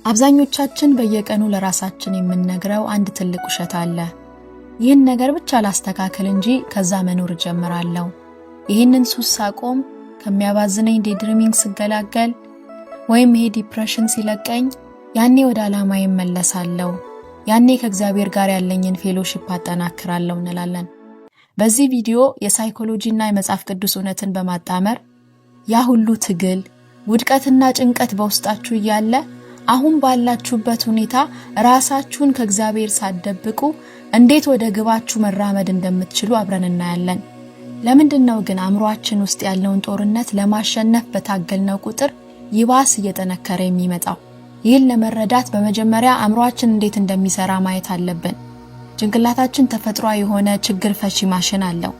አብዛኞቻችን በየቀኑ ለራሳችን የምንነግረው አንድ ትልቅ ውሸት አለ። ይህን ነገር ብቻ ላስተካክል እንጂ ከዛ መኖር ጀምራለሁ። ይህንን ሱስ ሳቆም ከሚያባዝነኝ ዴይድሪሚንግ ስገላገል ወይም ይሄ ዲፕሬሽን ሲለቀኝ ያኔ ወደ ዓላማዬ እመለሳለሁ። ያኔ ከእግዚአብሔር ጋር ያለኝን ፌሎሺፕ አጠናክራለሁ እንላለን። በዚህ ቪዲዮ የሳይኮሎጂና የመጽሐፍ ቅዱስ እውነትን በማጣመር ያ ሁሉ ትግል፣ ውድቀትና ጭንቀት በውስጣችሁ እያለ አሁን ባላችሁበት ሁኔታ ራሳችሁን ከእግዚአብሔር ሳትደብቁ እንዴት ወደ ግባችሁ መራመድ እንደምትችሉ አብረን እናያለን። ለምንድነው ግን አእምሮአችን ውስጥ ያለውን ጦርነት ለማሸነፍ በታገልነው ቁጥር ይባስ እየጠነከረ የሚመጣው? ይህን ለመረዳት በመጀመሪያ አእምሮአችን እንዴት እንደሚሰራ ማየት አለብን። ጭንቅላታችን ተፈጥሯዊ የሆነ ችግር ፈቺ ማሽን አለው።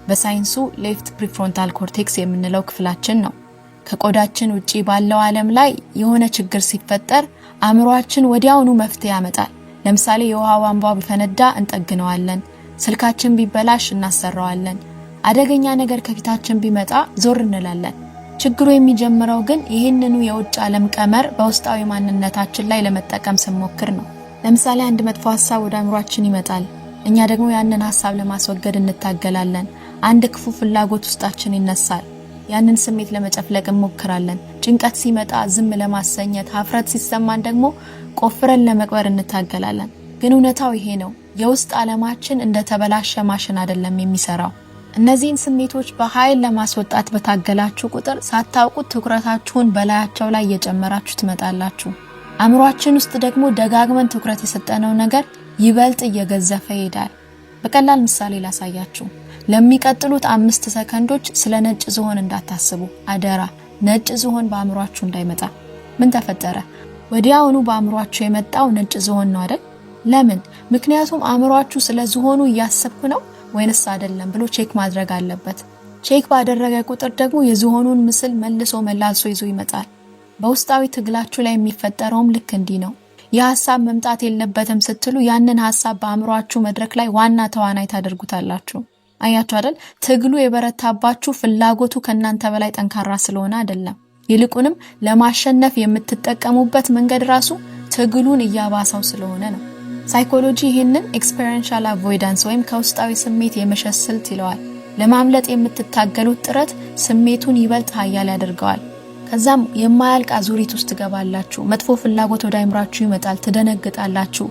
በሳይንሱ ሌፍት ፕሪፍሮንታል ኮርቴክስ የምንለው ክፍላችን ነው። ከቆዳችን ውጪ ባለው ዓለም ላይ የሆነ ችግር ሲፈጠር አእምሮአችን ወዲያውኑ መፍትሄ ያመጣል። ለምሳሌ የውሃ ቧንቧ ቢፈነዳ እንጠግነዋለን፣ ስልካችን ቢበላሽ እናሰራዋለን፣ አደገኛ ነገር ከፊታችን ቢመጣ ዞር እንላለን። ችግሩ የሚጀምረው ግን ይህንኑ የውጭ ዓለም ቀመር በውስጣዊ ማንነታችን ላይ ለመጠቀም ስንሞክር ነው። ለምሳሌ አንድ መጥፎ ሐሳብ ወደ አእምሮአችን ይመጣል። እኛ ደግሞ ያንን ሐሳብ ለማስወገድ እንታገላለን። አንድ ክፉ ፍላጎት ውስጣችን ይነሳል። ያንን ስሜት ለመጨፍለቅ እንሞክራለን። ጭንቀት ሲመጣ ዝም ለማሰኘት፣ ሀፍረት ሲሰማን ደግሞ ቆፍረን ለመቅበር እንታገላለን። ግን እውነታው ይሄ ነው። የውስጥ ዓለማችን እንደ ተበላሸ ማሽን አይደለም የሚሰራው። እነዚህን ስሜቶች በኃይል ለማስወጣት በታገላችሁ ቁጥር ሳታውቁት ትኩረታችሁን በላያቸው ላይ እየጨመራችሁ ትመጣላችሁ። አእምሮአችን ውስጥ ደግሞ ደጋግመን ትኩረት የሰጠነው ነገር ይበልጥ እየገዘፈ ይሄዳል። በቀላል ምሳሌ ላሳያችሁ። ለሚቀጥሉት 5 ሰከንዶች ስለ ነጭ ዝሆን እንዳታስቡ አደራ። ነጭ ዝሆን በአእምሮአችሁ እንዳይመጣ። ምን ተፈጠረ? ወዲያውኑ በአእምሮአችሁ የመጣው ነጭ ዝሆን ነው አይደል? ለምን? ምክንያቱም አእምሮአችሁ ስለ ዝሆኑ እያሰብኩ ነው ወይንስ አይደለም ብሎ ቼክ ማድረግ አለበት። ቼክ ባደረገ ቁጥር ደግሞ የዝሆኑን ምስል መልሶ መላልሶ ይዞ ይመጣል። በውስጣዊ ትግላችሁ ላይ የሚፈጠረውም ልክ እንዲህ ነው። የሐሳብ መምጣት የለበትም ስትሉ ያንን ሐሳብ በአእምሮአችሁ መድረክ ላይ ዋና ተዋናይ ታደርጉታላችሁ። አያችሁ አይደል? ትግሉ የበረታባችሁ ፍላጎቱ ከናንተ በላይ ጠንካራ ስለሆነ አይደለም። ይልቁንም ለማሸነፍ የምትጠቀሙበት መንገድ ራሱ ትግሉን እያባሰው ስለሆነ ነው። ሳይኮሎጂ ይህንን ኤክስፔሪንሻል አቮይዳንስ ወይም ከውስጣዊ ስሜት የመሸሽ ስልት ይለዋል። ለማምለጥ የምትታገሉት ጥረት ስሜቱን ይበልጥ ኃያል ያደርገዋል። ከዛም የማያልቅ አዙሪት ውስጥ ትገባላችሁ። መጥፎ ፍላጎት ወደ አእምሮአችሁ ይመጣል፣ ትደነግጣላችሁ፣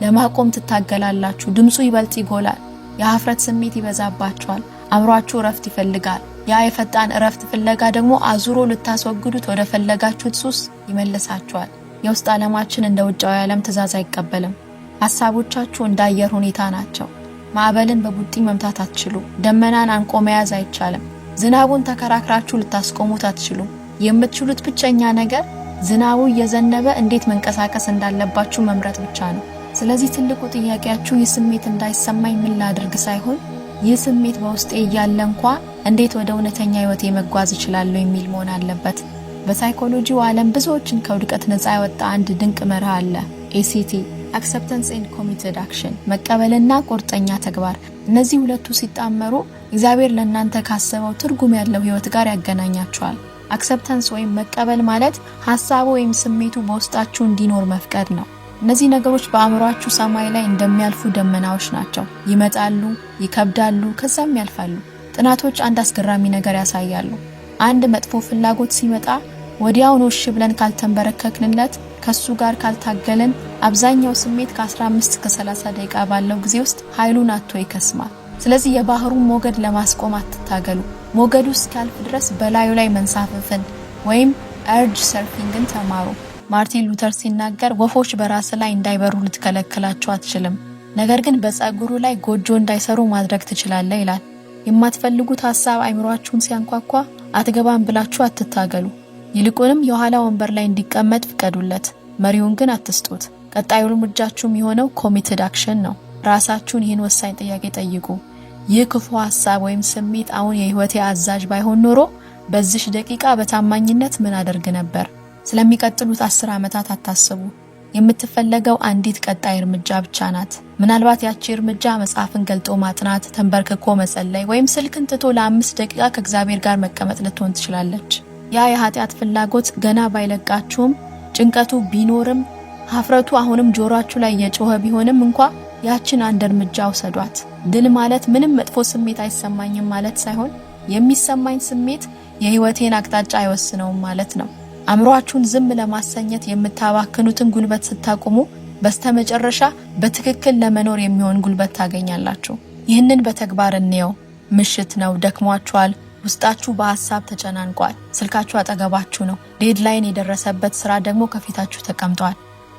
ለማቆም ትታገላላችሁ፣ ድምፁ ይበልጥ ይጎላል፣ የሀፍረት ስሜት ይበዛባችኋል፣ አእምሮአችሁ እረፍት ይፈልጋል። ያ የፈጣን እረፍት ፍለጋ ደግሞ አዙሮ ልታስወግዱት ወደ ፈለጋችሁት ሱስ ይመልሳችኋል። የውስጥ ዓለማችን እንደ ውጫዊ ዓለም ትእዛዝ አይቀበልም። ሐሳቦቻችሁ እንደ አየር ሁኔታ ናቸው። ማዕበልን በቡጢ መምታት አትችሉ። ደመናን አንቆ መያዝ አይቻልም። ዝናቡን ተከራክራችሁ ልታስቆሙት አትችሉ። የምትችሉት ብቸኛ ነገር ዝናቡ እየዘነበ እንዴት መንቀሳቀስ እንዳለባችሁ መምረጥ ብቻ ነው። ስለዚህ ትልቁ ጥያቄያችሁ ይህ ስሜት እንዳይሰማኝ ምን ላድርግ ሳይሆን ይህ ስሜት በውስጤ እያለ እንኳን እንዴት ወደ እውነተኛ ህይወቴ መጓዝ እችላለሁ የሚል መሆን አለበት። በሳይኮሎጂው ዓለም ብዙዎችን ከውድቀት ነፃ ያወጣ አንድ ድንቅ መርህ አለ። ACT Acceptance and Committed Action፣ መቀበልና ቁርጠኛ ተግባር። እነዚህ ሁለቱ ሲጣመሩ እግዚአብሔር ለእናንተ ካሰበው ትርጉም ያለው ህይወት ጋር ያገናኛቸዋል። አክሰፕታንስ ወይም መቀበል ማለት ሐሳቡ ወይም ስሜቱ በውስጣችሁ እንዲኖር መፍቀድ ነው። እነዚህ ነገሮች በአእምሮአችሁ ሰማይ ላይ እንደሚያልፉ ደመናዎች ናቸው። ይመጣሉ፣ ይከብዳሉ፣ ከዛም ያልፋሉ። ጥናቶች አንድ አስገራሚ ነገር ያሳያሉ። አንድ መጥፎ ፍላጎት ሲመጣ ወዲያውኑ እሺ ብለን ካልተንበረከክንለት፣ ከሱ ጋር ካልታገለን አብዛኛው ስሜት ከ15 እስከ 30 ደቂቃ ባለው ጊዜ ውስጥ ኃይሉን አጥቶ ይከስማል። ስለዚህ የባህሩን ሞገድ ለማስቆም አትታገሉ። ሞገዱ እስኪያልፍ ድረስ በላዩ ላይ መንሳፈፍን ወይም እርጅ ሰርፊንግን ተማሩ። ማርቲን ሉተር ሲናገር ወፎች በራስ ላይ እንዳይበሩ ልትከለክላቸው አትችልም፣ ነገር ግን በፀጉሩ ላይ ጎጆ እንዳይሰሩ ማድረግ ትችላለህ ይላል። የማትፈልጉት ሐሳብ አእምሮአችሁን ሲያንኳኳ አትገባም ብላችሁ አትታገሉ። ይልቁንም የኋላ ወንበር ላይ እንዲቀመጥ ፍቀዱለት። መሪውን ግን አትስጡት። ቀጣዩ እርምጃችሁ የሚሆነው ኮሚትድ አክሽን ነው። ራሳችሁን ይህን ወሳኝ ጥያቄ ጠይቁ። ይህ ክፉ ሐሳብ ወይም ስሜት አሁን የህይወቴ አዛዥ ባይሆን ኖሮ በዚህ ደቂቃ በታማኝነት ምን አደርግ ነበር? ስለሚቀጥሉት 10 ዓመታት አታስቡ። የምትፈለገው አንዲት ቀጣይ እርምጃ ብቻ ናት። ምናልባት ያቺ እርምጃ መጽሐፍን ገልጦ ማጥናት፣ ተንበርክኮ መጸለይ ወይም ስልክን ትቶ ለ5 ደቂቃ ከእግዚአብሔር ጋር መቀመጥ ልትሆን ትችላለች። ያ የኃጢአት ፍላጎት ገና ባይለቃችሁም ጭንቀቱ ቢኖርም ሀፍረቱ አሁንም ጆሮአችሁ ላይ የጮኸ ቢሆንም እንኳን ያችን አንድ እርምጃ ውሰዷት። ድል ማለት ምንም መጥፎ ስሜት አይሰማኝም ማለት ሳይሆን የሚሰማኝ ስሜት የህይወቴን አቅጣጫ አይወስነውም ማለት ነው። አእምሮአችሁን ዝም ለማሰኘት የምታባክኑትን ጉልበት ስታቆሙ በስተመጨረሻ በትክክል ለመኖር የሚሆን ጉልበት ታገኛላችሁ። ይህንን በተግባር እንየው። ምሽት ነው፣ ደክሟችኋል፣ ውስጣችሁ በሐሳብ ተጨናንቋል፣ ስልካችሁ አጠገባችሁ ነው፣ ዴድላይን የደረሰበት ስራ ደግሞ ከፊታችሁ ተቀምጧል።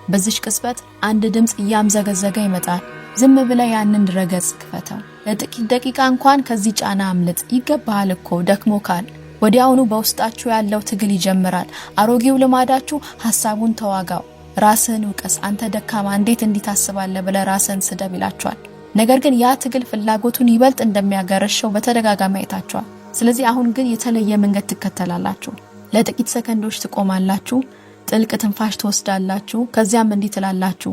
በዚህ ቅጽበት አንድ ድምጽ እያምዘገዘገ ይመጣል። ዝም ብለ ያንን ድረገጽ ክፈተው። ለጥቂት ደቂቃ እንኳን ከዚህ ጫና አምልጥ። ይገባሃል እኮ ደክሞካል። ወዲያውኑ በውስጣችሁ ያለው ትግል ይጀምራል። አሮጌው ልማዳችሁ ሐሳቡን ተዋጋው። ራስህን ውቀስ። አንተ ደካማ እንዴት እንዲታስባለህ ብለ ራስህን ስደብ ይላችኋል። ነገር ግን ያ ትግል ፍላጎቱን ይበልጥ እንደሚያገረሸው በተደጋጋሚ አይታችኋል። ስለዚህ አሁን ግን የተለየ መንገድ ትከተላላችሁ። ለጥቂት ሰከንዶች ትቆማላችሁ፣ ጥልቅ ትንፋሽ ትወስዳላችሁ። ከዚያም እንዲህ ትላላችሁ፣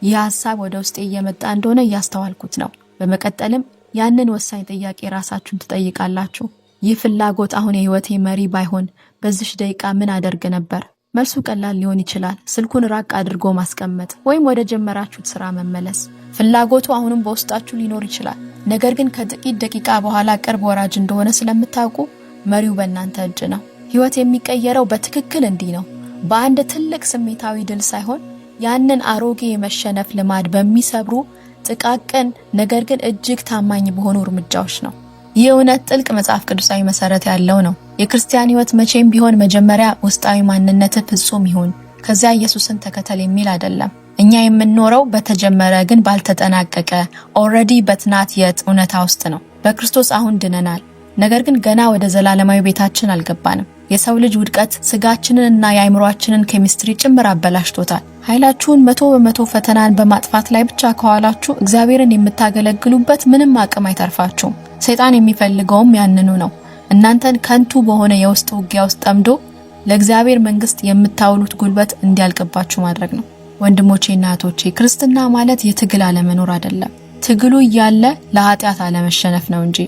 ይህ ሐሳብ ወደ ውስጤ እየመጣ እንደሆነ እያስተዋልኩት ነው። በመቀጠልም ያንን ወሳኝ ጥያቄ ራሳችሁን ትጠይቃላችሁ። ይህ ፍላጎት አሁን የህይወቴ መሪ ባይሆን በዚህ ደቂቃ ምን አደርግ ነበር? መልሱ ቀላል ሊሆን ይችላል። ስልኩን ራቅ አድርጎ ማስቀመጥ ወይም ወደ ጀመራችሁት ስራ መመለስ። ፍላጎቱ አሁንም በውስጣችሁ ሊኖር ይችላል። ነገር ግን ከጥቂት ደቂቃ በኋላ ቅርብ ወራጅ እንደሆነ ስለምታውቁ መሪው በእናንተ እጅ ነው። ህይወት የሚቀየረው በትክክል እንዲህ ነው። በአንድ ትልቅ ስሜታዊ ድል ሳይሆን ያንን አሮጌ የመሸነፍ ልማድ በሚሰብሩ ጥቃቅን ነገር ግን እጅግ ታማኝ በሆኑ እርምጃዎች ነው። ይህ እውነት ጥልቅ መጽሐፍ ቅዱሳዊ መሰረት ያለው ነው። የክርስቲያን ህይወት መቼም ቢሆን መጀመሪያ ውስጣዊ ማንነት ፍጹም ይሁን ከዚያ ኢየሱስን ተከተል የሚል አይደለም። እኛ የምንኖረው በተጀመረ ግን ባልተጠናቀቀ ኦልሬዲ በትናት የት እውነታ ውስጥ ነው። በክርስቶስ አሁን ድነናል። ነገር ግን ገና ወደ ዘላለማዊ ቤታችን አልገባንም። የሰው ልጅ ውድቀት ስጋችንንና የአእምሮአችንን ኬሚስትሪ ጭምር አበላሽቶታል። ኃይላችሁን 100% ፈተናን በማጥፋት ላይ ብቻ ከዋላችሁ እግዚአብሔርን የምታገለግሉበት ምንም አቅም አይተርፋችሁም። ሰይጣን የሚፈልገውም ያንኑ ነው። እናንተን ከንቱ በሆነ የውስጥ ውጊያ ውስጥ ጠምዶ ለእግዚአብሔር መንግስት የምታውሉት ጉልበት እንዲያልቅባችሁ ማድረግ ነው። ወንድሞቼና እህቶቼ ክርስትና ማለት የትግል አለመኖር አይደለም። ትግሉ እያለ ለኃጢአት አለመሸነፍ ነው እንጂ።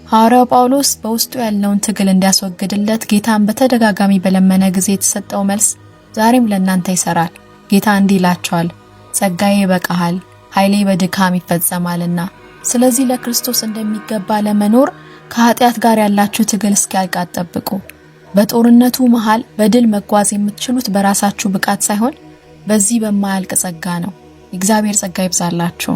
ሐዋርያው ጳውሎስ በውስጡ ያለውን ትግል እንዲያስወግድለት ጌታን በተደጋጋሚ በለመነ ጊዜ የተሰጠው መልስ ዛሬም ለእናንተ ይሰራል። ጌታ እንዲህ ይላችኋል፣ ጸጋዬ ይበቃሃል፣ ኃይሌ በድካም ይፈጸማልና። ስለዚህ ለክርስቶስ እንደሚገባ ለመኖር ከኃጢአት ጋር ያላችሁ ትግል እስኪያልቅ አትጠብቁ። በጦርነቱ መሃል በድል መጓዝ የምትችሉት በራሳችሁ ብቃት ሳይሆን በዚህ በማያልቅ ጸጋ ነው። እግዚአብሔር ጸጋ ይብዛላችሁ።